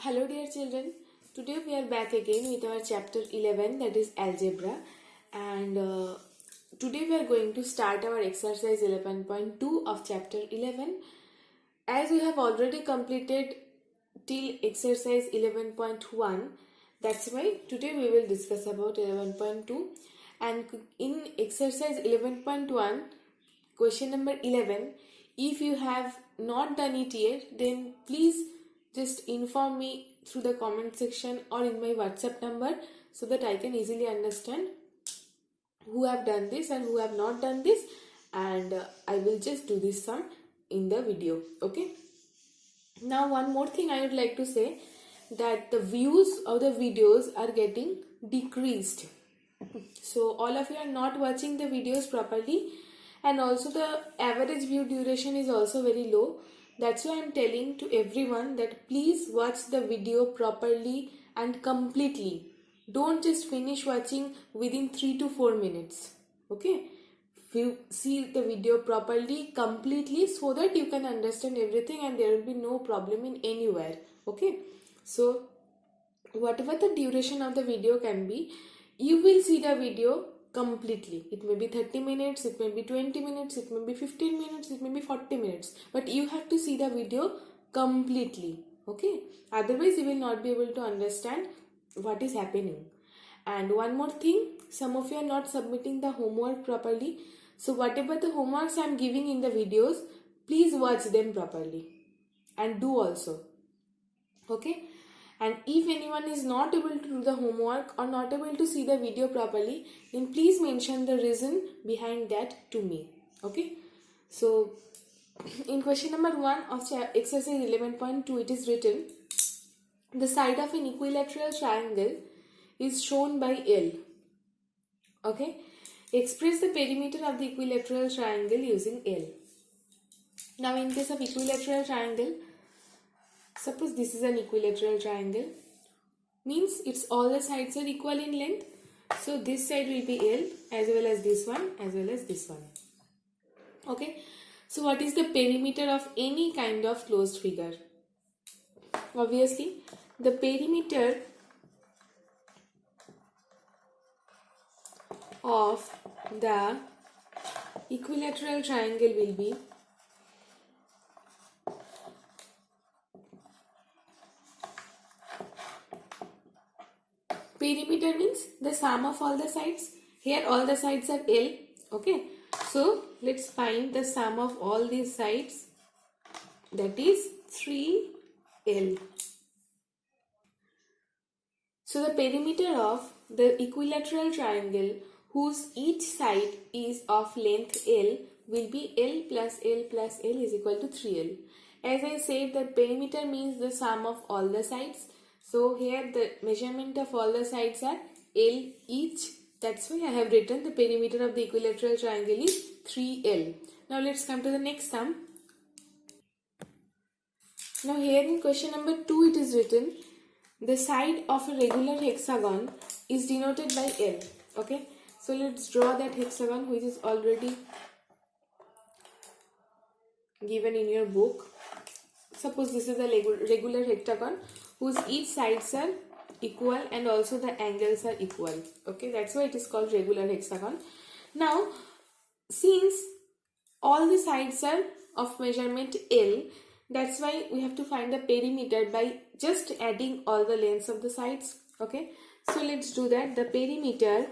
Hello dear children, today we are back again with our chapter 11, that is algebra, and today we are going to start our exercise 11.2 of chapter 11. As we have already completed till exercise 11.1, that's why today we will discuss about 11.2, and in exercise 11.1 question number 11, if you have not done it yet, then please just inform me through the comment section or in my WhatsApp number so that I can easily understand who have done this and who have not done this, and I will just do this sum in the video. Okay, now one more thing I would like to say, that the views of the videos are getting decreased. So all of you are not watching the videos properly, and also the average view duration is also very low. That's why I'm telling to everyone that please watch the video properly and completely. Don't just finish watching within 3 to 4 minutes. Okay, you see the video properly, completely, so that you can understand everything and there will be no problem in anywhere. Okay, so whatever the duration of the video can be, you will see the video completely. It may be 30 minutes, it may be 20 minutes, it may be 15 minutes, it may be 40 minutes, but you have to see the video completely. Okay, otherwise you will not be able to understand what is happening. And one more thing, some of you are not submitting the homework properly, so whatever the homeworks I am giving in the videos, please watch them properly and do also. Okay, and if anyone is not able to do the homework or not able to see the video properly, then please mention the reason behind that to me. Okay, so in question number 1 of exercise 11.2, it is written, the side of an equilateral triangle is shown by L. Okay, express the perimeter of the equilateral triangle using L. Now in case of equilateral triangle, suppose this is an equilateral triangle, means it's all the sides are equal in length. So this side will be L as well as this one as well as this one. Okay, so what is the perimeter of any kind of closed figure? Obviously, the perimeter of the equilateral triangle will be perimeter, means the sum of all the sides. Here all the sides are L. Okay, so let's find the sum of all these sides, that is 3L. So the perimeter of the equilateral triangle whose each side is of length L will be L plus L plus L is equal to 3L. As I said, the perimeter means the sum of all the sides. So here the measurement of all the sides are L each. That's why I have written the perimeter of the equilateral triangle is 3L. Now let's come to the next sum. Now here in question number 2 it is written, the side of a regular hexagon is denoted by L. Okay, so let's draw that hexagon which is already given in your book. Suppose this is a regular hexagon whose each sides are equal and also the angles are equal. Okay, that's why it is called regular hexagon. Now since all the sides are of measurement L, that's why we have to find the perimeter by just adding all the lengths of the sides. Okay, so let's do that. The perimeter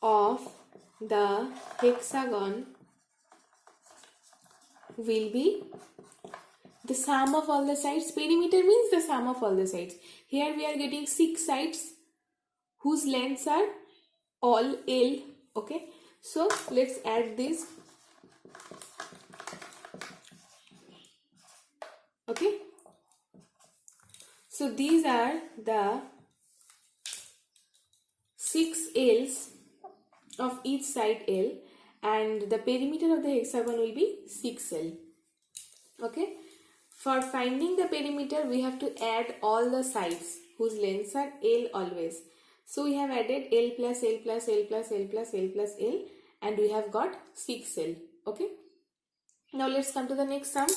of the hexagon will be the sum of all the sides. Perimeter means the sum of all the sides. Here we are getting 6 sides whose lengths are all L. Okay, so let's add this. Okay, so these are the 6 L's of each side L, and the perimeter of the hexagon will be 6L. Okay, for finding the perimeter we have to add all the sides whose lengths are L always. So we have added L plus L plus L plus L plus L plus L, and we have got 6L. Okay, now let's come to the next sum.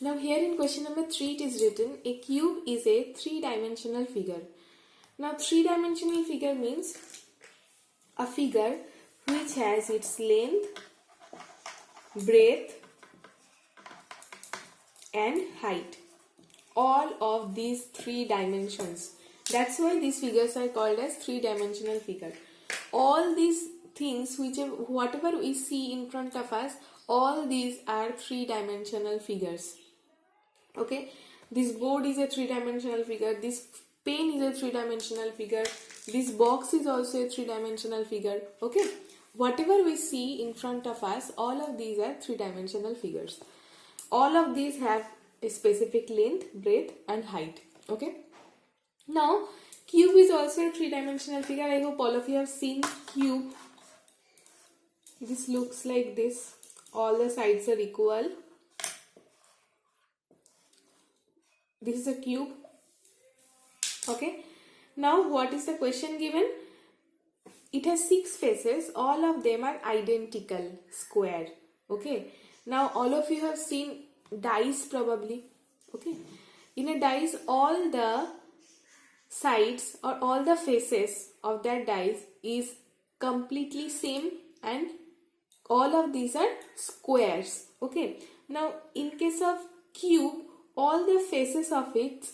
Now here in question number 3 it is written a cube is a three-dimensional figure. Now three-dimensional figure means a figure which has its length, breadth and height. All of these three dimensions. That's why these figures are called as three-dimensional figure. All these things, whatever we see in front of us, all these are three-dimensional figures. Okay, this board is a three-dimensional figure, this pen is a three-dimensional figure, this box is also a three-dimensional figure. Okay, whatever we see in front of us, all of these are three-dimensional figures. All of these have a specific length, breadth and height. Okay, now cube is also a three-dimensional figure. I hope all of you have seen cube. This looks like this. All the sides are equal. This is a cube. Okay, now what is the question given? It has 6 faces. All of them are identical, square. Okay, now all of you have seen dice probably. Okay, in a dice all the sides or all the faces of that dice is completely same and all of these are squares. Okay, now in case of cube, all the faces of it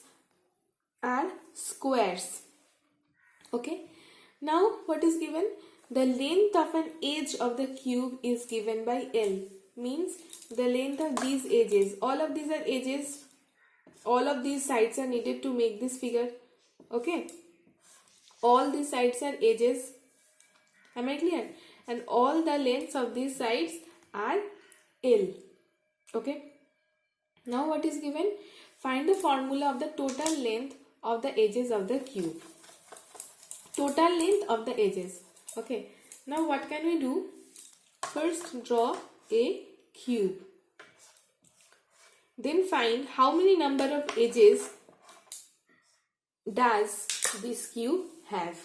are squares. Okay, now what is given? The length of an edge of the cube is given by L. Means the length of these edges, all of these are edges, all of these sides are needed to make this figure. Okay, all these sides are edges. Am I clear? And all the lengths of these sides are L. Okay, now what is given? Find the formula of the total length of the edges of the cube. Total length of the edges. Okay, now what can we do? First draw a cube. Then find how many number of edges does this cube have.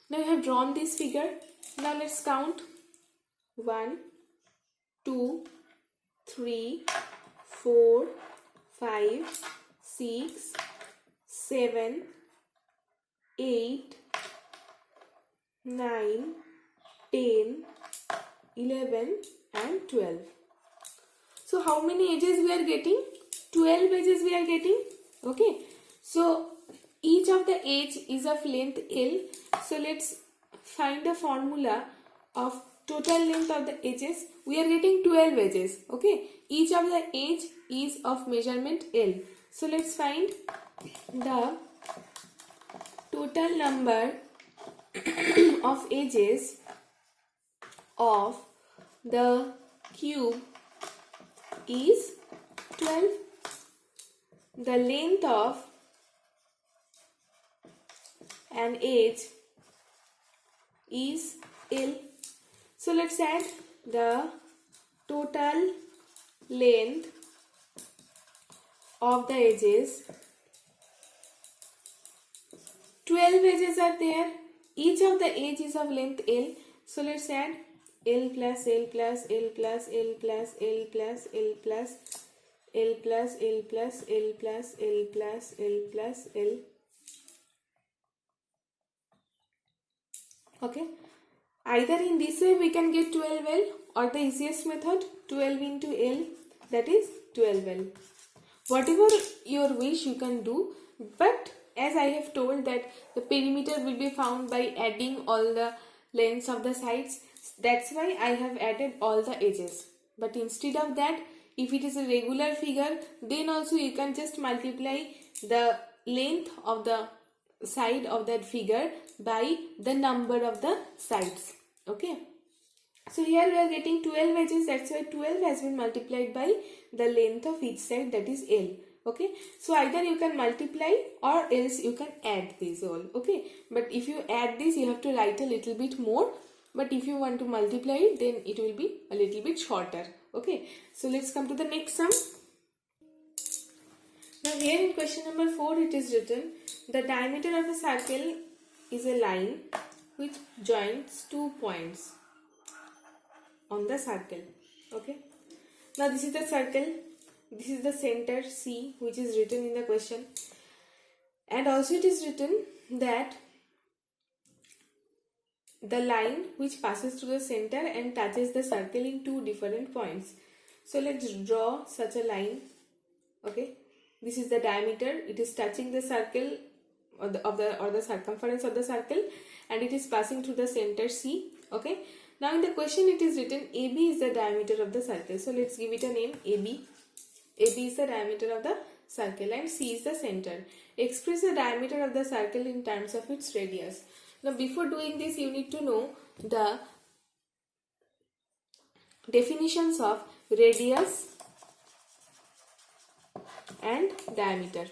Now you have drawn this figure. Now let's count. 1, 2, 3, 4, 5, 6, 7, 8, 9, 10, 11 and 12. So how many edges we are getting? 12 edges we are getting. Okay, so each of the edge is of length L. So let's find the formula of total length of the edges. We are getting 12 edges. Okay, each of the edge is of measurement L. So let's find the total number of edges of the cube is 12. The length of an edge is L. So let's add the total length of the edges. 12 edges are there. Each of the edge is of length L. So let's add L plus L plus L plus L plus L plus L plus L plus L plus L plus L plus L plus L. Okay, either in this way we can get 12L or the easiest method 12 into L, that is 12L. Whatever your wish you can do, but as I have told that the perimeter will be found by adding all the lengths of the sides. That's why I have added all the edges. But instead of that, if it is a regular figure, then also you can just multiply the length of the side of that figure by the number of the sides. Okay, so here we are getting 12 edges. That's why 12 has been multiplied by the length of each side, that is L. Okay, so either you can multiply or else you can add these all. Okay, but if you add this, you have to write a little bit more, but if you want to multiply it, then it will be a little bit shorter. Okay, so let's come to the next sum. Now here in question number 4 it is written, the diameter of a circle is a line which joins 2 points on the circle. Okay, Now this is the circle, this is the center C which is written in the question, and also it is written that the line which passes through the center and touches the circle in two different points. So let's draw such a line. Okay, this is the diameter, it is touching the circle or the circumference of the circle, and it is passing through the center C. Okay, now in the question it is written AB is the diameter of the circle. So let's give it a name, AB. AB is the diameter of the circle and C is the center. Express the diameter of the circle in terms of its radius. Now before doing this, you need to know the definitions of radius and diameter.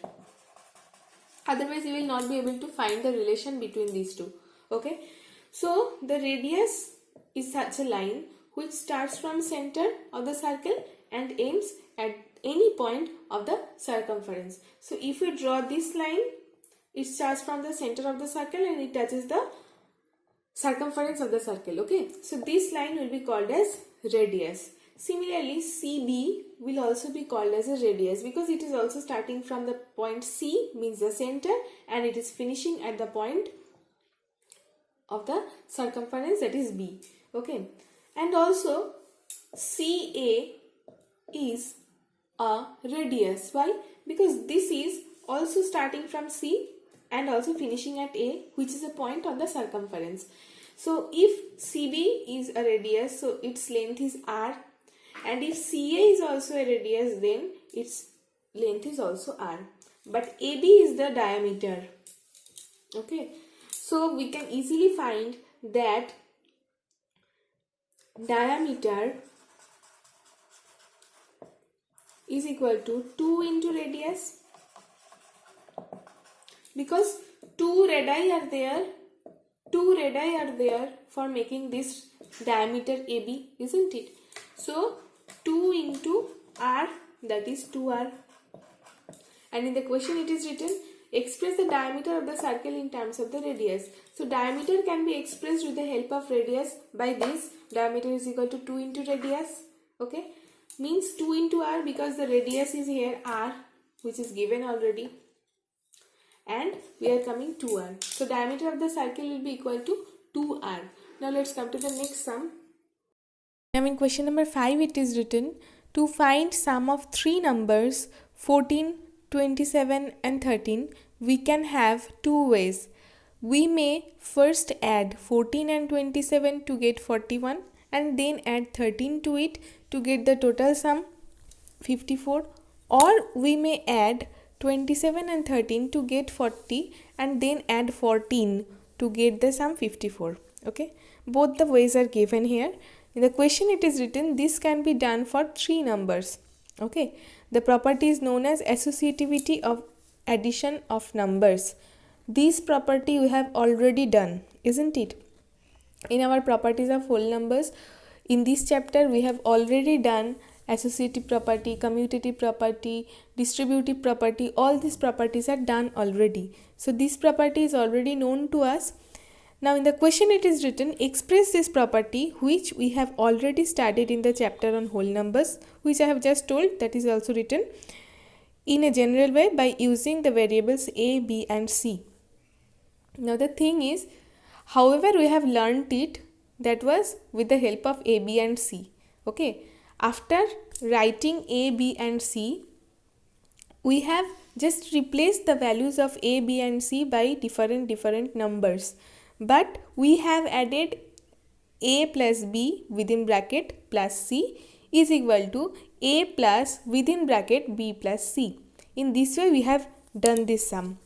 Otherwise you will not be able to find the relation between these two. Okay, so the radius is such a line which starts from center of the circle and ends at any point of the circumference. So if we draw this line, it starts from the center of the circle and it touches the circumference of the circle. Okay, so this line will be called as radius. Similarly, CB will also be called as a radius because it is also starting from the point C, means the center, and it is finishing at the point of the circumference, that is B. Okay, and also CA is a radius. Why? Because this is also starting from C and also finishing at A, which is a point on the circumference. So if CB is a radius, so its length is R, and if CA is also a radius, then its length is also R. But AB is the diameter. Okay, so we can easily find that diameter is equal to 2 into radius, because two radii are there for making this diameter AB, isn't it? So 2 into R, that is 2R. And in the question it is written, express the diameter of the circle in terms of the radius. So diameter can be expressed with the help of radius by this. Diameter is equal to 2 into radius. Okay, means 2 into R, because the radius is here R, which is given already, and we are coming 2R. So diameter of the circle will be equal to 2R. Now let's come to the next sum. Now in question number 5 it is written, to find sum of three numbers 14, 27 and 13, we can have two ways. We may first add 14 and 27 to get 41 and then add 13 to it to get the total sum 54, or we may add 27 and 13 to get 40 and then add 14 to get the sum 54. Okay, both the ways are given here. In the question it is written, this can be done for three numbers. Okay, the property is known as associativity of addition of numbers. This property we have already done, isn't it? In our properties of whole numbers, in this chapter we have already done associative property, commutative property, distributive property. All these properties are done already. So this property is already known to us. Now in the question it is written, express this property which we have already studied in the chapter on whole numbers, which I have just told, that is also written in a general way by using the variables A, B and C. Now the thing is, however we have learnt it, that was with the help of A, B and C. Okay, after writing A, B and C, we have just replaced the values of A, B and C by different numbers. But we have added A plus B within bracket plus C is equal to A plus within bracket B plus C. In this way we have done this sum.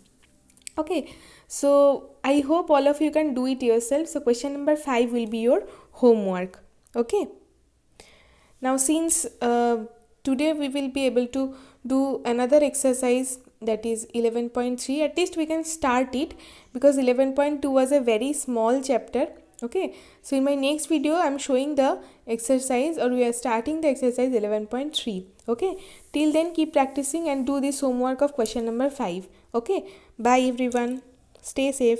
Okay, so I hope all of you can do it yourself. So question number 5 will be your homework. Okay. Now since today we will be able to do another exercise, that is 11.3, at least we can start it, because 11.2 was a very small chapter. Okay, so in my next video I am showing the exercise, or we are starting the exercise 11.3. okay, till then keep practicing and do this homework of question number 5. Okay, bye everyone, stay safe.